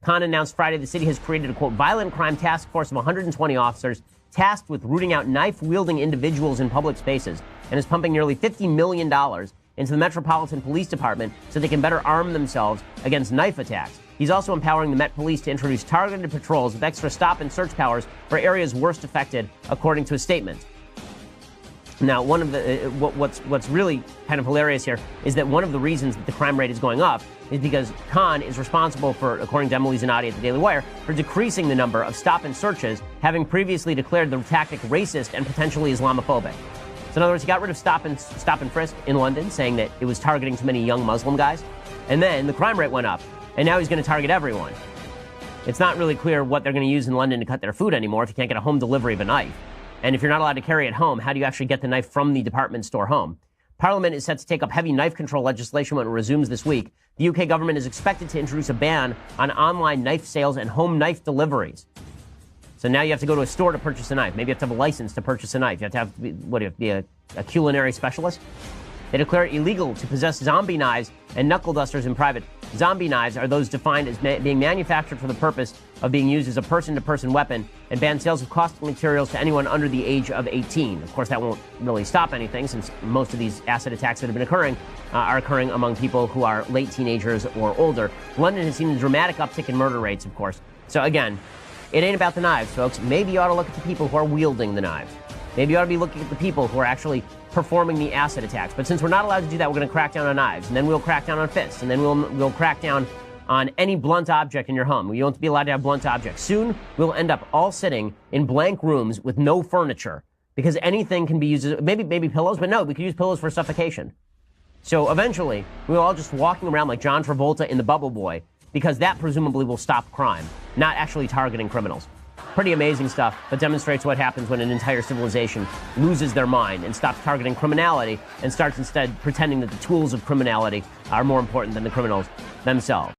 Khan announced Friday the city has created a, quote, violent crime task force of 120 officers tasked with rooting out knife-wielding individuals in public spaces and is pumping nearly $50 million into the Metropolitan Police Department so they can better arm themselves against knife attacks. He's also empowering the Met Police to introduce targeted patrols with extra stop and search powers for areas worst affected, according to a statement. Now, one of the what's really kind of hilarious here is that one of the reasons that the crime rate is going up is because Khan is responsible for, according to Emily Zanotti at the Daily Wire, for decreasing the number of stop and searches, having previously declared the tactic racist and potentially Islamophobic. So in other words, he got rid of stop and frisk in London, saying that it was targeting too many young Muslim guys. And then the crime rate went up, and now he's going to target everyone. It's not really clear what they're going to use in London to cut their food anymore if you can't get a home delivery of a knife. And if you're not allowed to carry it home, how do you actually get the knife from the department store home? Parliament is set to take up heavy knife control legislation when it resumes this week. The UK government is expected to introduce a ban on online knife sales and home knife deliveries. So now you have to go to a store to purchase a knife. Maybe you have to have a license to purchase a knife. You have to be a culinary specialist? They declare it illegal to possess zombie knives and knuckle dusters in private. Zombie knives are those defined as being manufactured for the purpose of being used as a person-to-person weapon, and ban sales of caustic materials to anyone under the age of 18. Of course, that won't really stop anything, since most of these acid attacks that have been occurring are occurring among people who are late teenagers or older. London has seen a dramatic uptick in murder rates, of course. So again, it ain't about the knives, folks. Maybe you ought to look at the people who are wielding the knives. Maybe you ought to be looking at the people who are actually performing the acid attacks. But since we're not allowed to do that, we're going to crack down on knives, and then we'll crack down on fists, and then we'll crack down on any blunt object in your home. You won't be allowed to have blunt objects. Soon, we'll end up all sitting in blank rooms with no furniture, because anything can be used as, maybe pillows, but no, we could use pillows for suffocation. So eventually, we're all just walking around like John Travolta in The Bubble Boy, because that presumably will stop crime, not actually targeting criminals. Pretty amazing stuff, but demonstrates what happens when an entire civilization loses their mind and stops targeting criminality and starts instead pretending that the tools of criminality are more important than the criminals themselves.